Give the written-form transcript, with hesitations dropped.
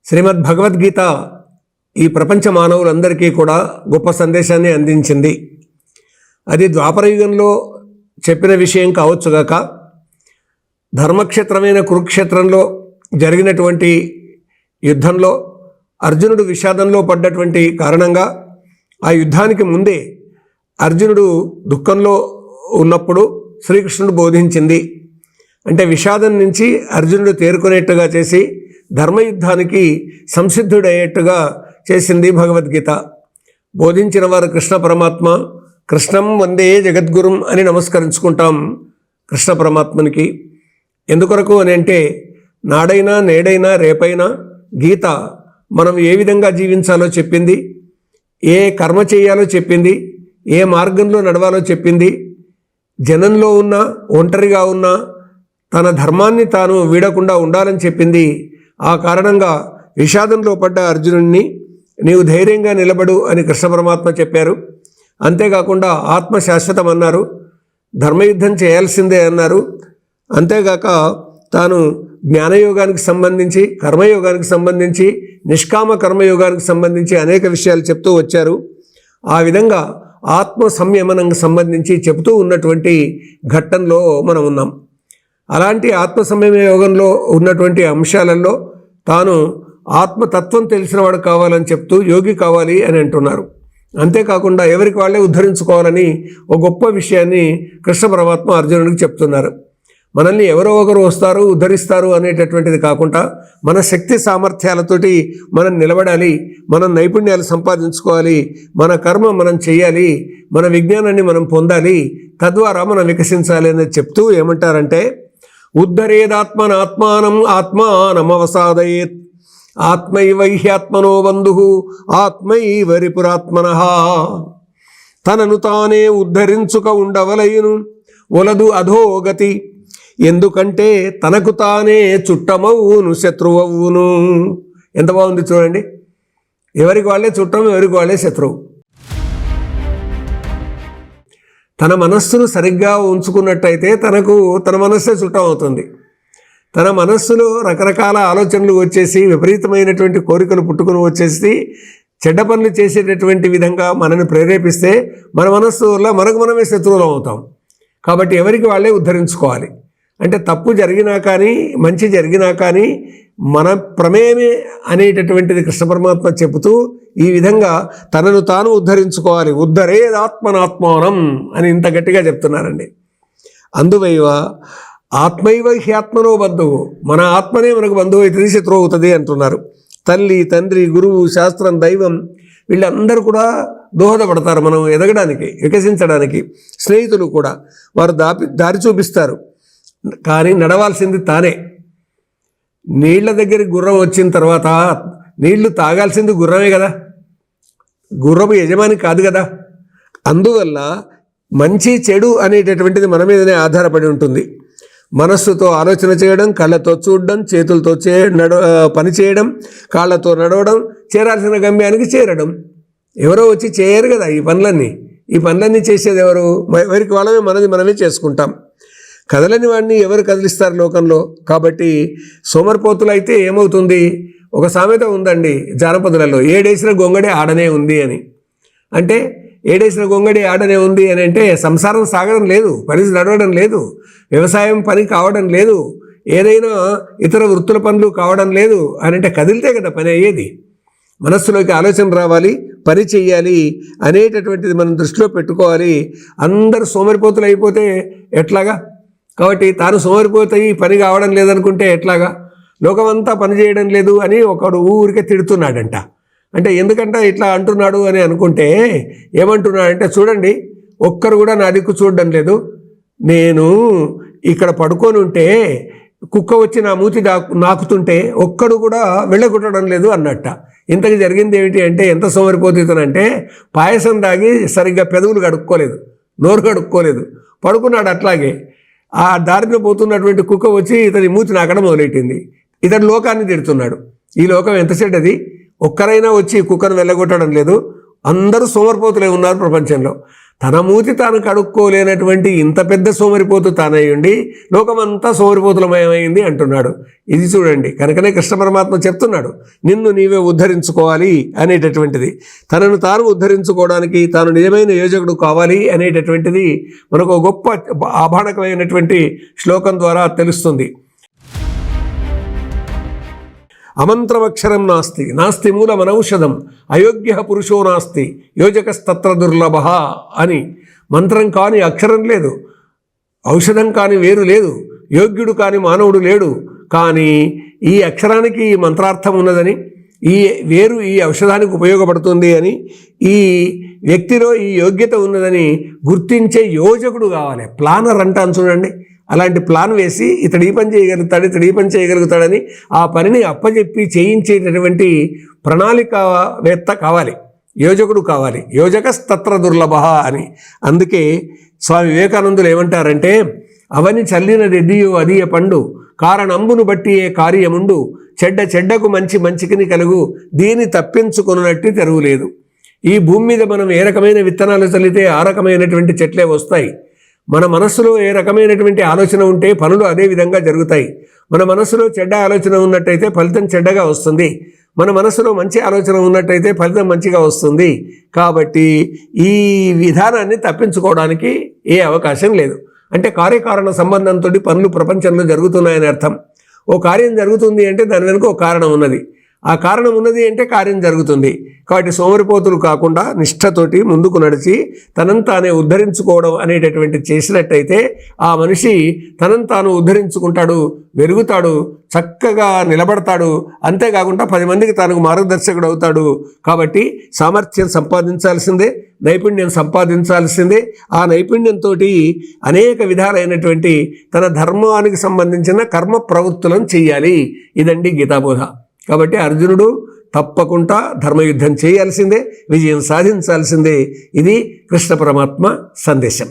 శ్రీమద్ భగవద్గీత ఈ ప్రపంచ మానవులందరికీ కూడా గొప్ప సందేశాన్ని అందించింది. అది ద్వాపరయుగంలో చెప్పిన విషయం కావచ్చుగాక, ధర్మక్షేత్రమైన కురుక్షేత్రంలో జరిగినటువంటి యుద్ధంలో అర్జునుడు విషాదంలో పడ్డటువంటి కారణంగా ఆ యుద్ధానికి ముందే అర్జునుడు దుఃఖంలో ఉన్నప్పుడు శ్రీకృష్ణుడు బోధించింది. అంటే విషాదం నుంచి అర్జునుడు తేరుకునేట్టుగా చేసి ధర్మయుద్ధానికి సంసిద్ధుడయ్యేట్టుగా చేసింది భగవద్గీత. బోధించిన వారు కృష్ణ పరమాత్మ. కృష్ణం వందే జగద్గురుం అని నమస్కరించుకుంటాం కృష్ణ పరమాత్మనికి. ఎందుకొరకు అని అంటే నాడైనా నేడైనా రేపైనా గీత మనం ఏ విధంగా జీవించాలో చెప్పింది, ఏ కర్మ చేయాలో చెప్పింది, ఏ మార్గంలో నడవాలో చెప్పింది. జనంలో ఉన్నా ఒంటరిగా ఉన్నా తన ధర్మాన్ని తాను వీడకుండా ఉండాలని చెప్పింది. ఆ కారణంగా విషాదంలో పడ్డ అర్జునుడిని నీవు ధైర్యంగా నిలబడు అని కృష్ణ పరమాత్మ చెప్పారు. అంతేకాకుండా ఆత్మ శాశ్వతం అన్నారు, ధర్మయుద్ధం చేయాల్సిందే అన్నారు. అంతేగాక తాను జ్ఞానయోగానికి సంబంధించి, కర్మయోగానికి సంబంధించి, నిష్కామ కర్మయోగానికి సంబంధించి అనేక విషయాలు చెప్తూ వచ్చారు. ఆ విధంగా ఆత్మ సంయమనంకి సంబంధించి చెబుతూ ఉన్నటువంటి ఘట్టంలో మనం ఉన్నాం. అలాంటి ఆత్మ సంయమ యోగంలో ఉన్నటువంటి అంశాలలో తాను ఆత్మతత్వం తెలిసినవాడు కావాలని చెప్తూ యోగి కావాలి అని అంటున్నారు. అంతేకాకుండా ఎవరికి వాళ్ళే ఉద్ధరించుకోవాలని ఒక గొప్ప విషయాన్ని కృష్ణ పరమాత్మ అర్జునుడికి చెప్తున్నారు. మనల్ని ఎవరో ఒకరు వస్తారు ఉద్ధరిస్తారు అనేటటువంటిది కాకుండా మన శక్తి సామర్థ్యాలతోటి మనం నిలబడాలి, మనం నైపుణ్యాలు సంపాదించుకోవాలి, మన కర్మ మనం చేయాలి, మన విజ్ఞానాన్ని మనం పొందాలి, తద్వారా మనం వికసించాలి అని చెప్తూ ఏమంటారంటే ఉద్ధరేదాత్మనాత్మానం ఆత్మానమవసాదయేత్ ఆత్మైవ హ్యాత్మనో బంధు ఆత్మైవ రిపురాత్మనః. తనను తానే ఉద్ధరించుక ఉండవలయును ఒలదు అధోగతి, ఎందుకంటే తనకు తానే చుట్టమవును శత్రువవును. ఎంత బాగుంది చూడండి. ఎవరికి వాళ్ళే చుట్టం, ఎవరికి వాళ్ళే శత్రువు. తన మనస్సును సరిగ్గా ఉంచుకున్నట్టయితే తన మనస్సే చుట్టం అవుతుంది. తన మనస్సులో రకరకాల ఆలోచనలు వచ్చేసి విపరీతమైనటువంటి కోరికలు పుట్టుకుని వచ్చేసి చెడ్డ పనులు చేసేటటువంటి విధంగా మనల్ని ప్రేరేపిస్తే మన మనస్సు వల్ల మనకు మనమే శత్రువులం అవుతాం. కాబట్టి ఎవరికి వాళ్ళే ఉద్ధరించుకోవాలి. అంటే తప్పు జరిగినా కానీ మంచి జరిగినా కానీ మన ప్రమేయమే అనేటటువంటిది కృష్ణ పరమాత్మ చెబుతూ ఈ విధంగా తనను తాను ఉద్ధరించుకోవాలి. ఉద్ధరేదాత్మనాత్మానం అని ఇంత గట్టిగా చెప్తున్నారండి. అందువైవ ఆత్మైవ హ్యాత్మనో బంధువు, మన ఆత్మనే మనకు బంధువు అవుతుంది, శత్రువు అవుతుంది అంటున్నారు. తల్లి, తండ్రి, గురువు, శాస్త్రం, దైవం వీళ్ళందరూ కూడా దోహదపడతారు మనం ఎదగడానికి, వికసించడానికి. స్నేహితులు కూడా వారు దారి చూపిస్తారు. కానీ నడవాల్సింది తానే. నీళ్ల దగ్గరికి గుర్రం వచ్చిన తర్వాత నీళ్లు తాగాల్సింది గుర్రమే కదా, గుర్రపు యజమాని కాదు కదా. అందువల్ల మంచి చెడు అనేటటువంటిది మన మీదనే ఆధారపడి ఉంటుంది. మనస్సుతో ఆలోచన చేయడం, కళ్ళతో చూడడం, చేతులతో పని చేయడం, కాళ్ళతో నడవడం, చేరాల్సిన గమ్యానికి చేరడం. ఎవరో వచ్చి చేయరు కదా ఈ పనులన్నీ చేసేది ఎవరు? ఎవరికి వాళ్ళమే మనమే చేసుకుంటాం. కదలని వాడిని ఎవరు కదిలిస్తారు లోకంలో? కాబట్టి సోమరిపోతులు అయితే ఏమవుతుంది? ఒక సామెత ఉందండి జానపదులలో, ఏడేసిన గొంగడే ఆడనే ఉంది అని. అంటే ఏడేసిన గొంగడి ఆడనే ఉంది అని అంటే సంసారం సాగడం లేదు, పని నడవడం లేదు, వ్యవసాయం పని కావడం లేదు, ఏదైనా ఇతర వృత్తుల పనులు కావడం లేదు అని అంటే కదిలితే కదా పని అయ్యేది. మనస్సులోకి ఆలోచన రావాలి, పని చెయ్యాలి అనేటటువంటిది మనం దృష్టిలో పెట్టుకోవాలి. అందరూ సోమరిపోతులు అయిపోతే ఎట్లాగా? కాబట్టి తాను సోమరిపోతాయి పని కావడం లేదనుకుంటే ఎట్లాగా? లోకమంతా పని చేయడం లేదు అని ఒకడు ఊరికే తిడుతున్నాడంట. అంటే ఎందుకంటే ఇట్లా అంటున్నాడు అని అనుకుంటే ఏమంటున్నాడంటే, చూడండి ఒక్కరు కూడా నా దిక్కు చూడడం లేదు, నేను ఇక్కడ పడుకొని ఉంటే కుక్క వచ్చి నా మూతి నాకుతుంటే ఒక్కడు కూడా వెళ్ళగొట్టడం లేదు అన్నట్ట. ఇంతకు జరిగింది ఏమిటి అంటే ఎంత సోమరిపోతుందంటే పాయసం తాగి సరిగ్గా పెదవులు కడుక్కోలేదు, నోరు కడుక్కోలేదు, పడుకున్నాడు. అట్లాగే ఆ దారిలో పోతున్నటువంటి కుక్క వచ్చి ఇతని మూతి నాకడం మొదలెట్టింది. ఇతడు లోకాన్ని తిడుతున్నాడు. ఈ లోకం ఎంత చెడ్డది, ఒక్కరైనా వచ్చి కుక్కను వెళ్ళగొట్టడం లేదు, అందరూ సోమరిపోతులే ఉన్నారు ప్రపంచంలో. తన మూతి తాను కడుక్కోలేనటువంటి ఇంత పెద్ద సోమరిపోతు తానయ్యుండి లోకమంతా సోమరిపోతులమయమైంది అంటున్నాడు. ఇది చూడండి, కనుకనే కృష్ణ పరమాత్మ చెప్తున్నాడు, నిన్ను నీవే ఉద్ధరించుకోవాలి అనేటటువంటిది. తనను తాను ఉద్ధరించుకోవడానికి తాను నిజమైన యోజకుడు కావాలి అనేటటువంటిది మనకు గొప్ప ఆభాణకమైనటువంటి శ్లోకం ద్వారా తెలుస్తుంది. అమంత్రమక్షరం నాస్తి నాస్తి మూలమనౌషధం అయోగ్య పురుషో నాస్తి యోజకస్తత్ర దుర్లభ అని. మంత్రం కాని అక్షరం లేదు, ఔషధం కాని వేరు లేదు, యోగ్యుడు కాని మానవుడు లేడు. కానీ ఈ అక్షరానికి ఈ మంత్రార్థం ఉన్నదని, ఈ వేరు ఈ ఔషధానికి ఉపయోగపడుతుంది అని, ఈ వ్యక్తిలో ఈ యోగ్యత ఉన్నదని గుర్తించే యోజకుడు కావాలి. ప్లానర్ అంటాను చూడండి, అలాంటి ప్లాన్ వేసి ఇతడు ఈ పని చేయగలుగుతాడు, ఇతడు ఈ పని చేయగలుగుతాడని ఆ పనిని అప్పచెప్పి చేయించేటటువంటి ప్రణాళికవేత్త కావాలి, యోజకుడు కావాలి. యోజకస్తత్ర దుర్లభ అని. అందుకే స్వామి వివేకానందులు ఏమంటారంటే, అవని చల్లినదెద్దియో అదియ పండు కారణంబును బట్టి ఏ కార్యముండు చెడ్డకు మంచికిని కలుగు దీని తప్పించుకున్నట్టు తెరువులేదు. ఈ భూమి మీద మనం ఏ రకమైన విత్తనాలు చల్లితే ఆ రకమైనటువంటి చెట్లే వస్తాయి. మన మనస్సులో ఏ రకమైనటువంటి ఆలోచన ఉంటే పనులు అదే విధంగా జరుగుతాయి. మన మనస్సులో చెడ్డ ఆలోచన ఉన్నట్టయితే ఫలితం చెడ్డగా వస్తుంది. మన మనస్సులో మంచి ఆలోచన ఉన్నట్టయితే ఫలితం మంచిగా వస్తుంది. కాబట్టి ఈ విధానాన్ని తప్పించుకోవడానికి ఏ అవకాశం లేదు. అంటే కార్యకారణ సంబంధంతో పనులు ప్రపంచంలో జరుగుతున్నాయని అర్థం. ఓ కార్యం జరుగుతుంది అంటే దాని వెనుక ఒక కారణం ఉన్నది, ఆ కారణం ఉన్నది అంటే కార్యం జరుగుతుంది. కాబట్టి సోమరిపోతులు కాకుండా నిష్ఠతోటి ముందుకు నడిచి తనను తానే ఉద్ధరించుకోవడం అనేటటువంటి చేసినట్టయితే ఆ మనిషి తనను తాను ఉద్ధరించుకుంటాడు, వెలుగుతాడు, చక్కగా నిలబడతాడు. అంతేకాకుండా 10 మందికి తనకు మార్గదర్శకుడు అవుతాడు. కాబట్టి సామర్థ్యం సంపాదించాల్సిందే, నైపుణ్యం సంపాదించాల్సిందే. ఆ నైపుణ్యంతో అనేక విధాలైనటువంటి తన ధర్మానికి సంబంధించిన కర్మ ప్రవృత్తులను చెయ్యాలి. ఇదండి గీతాబోధ. కాబట్టి అర్జునుడు తప్పకుండా ధర్మయుద్ధం చేయాల్సిందే, విజయం సాధించాల్సిందే. ఇది కృష్ణ పరమాత్మ సందేశం.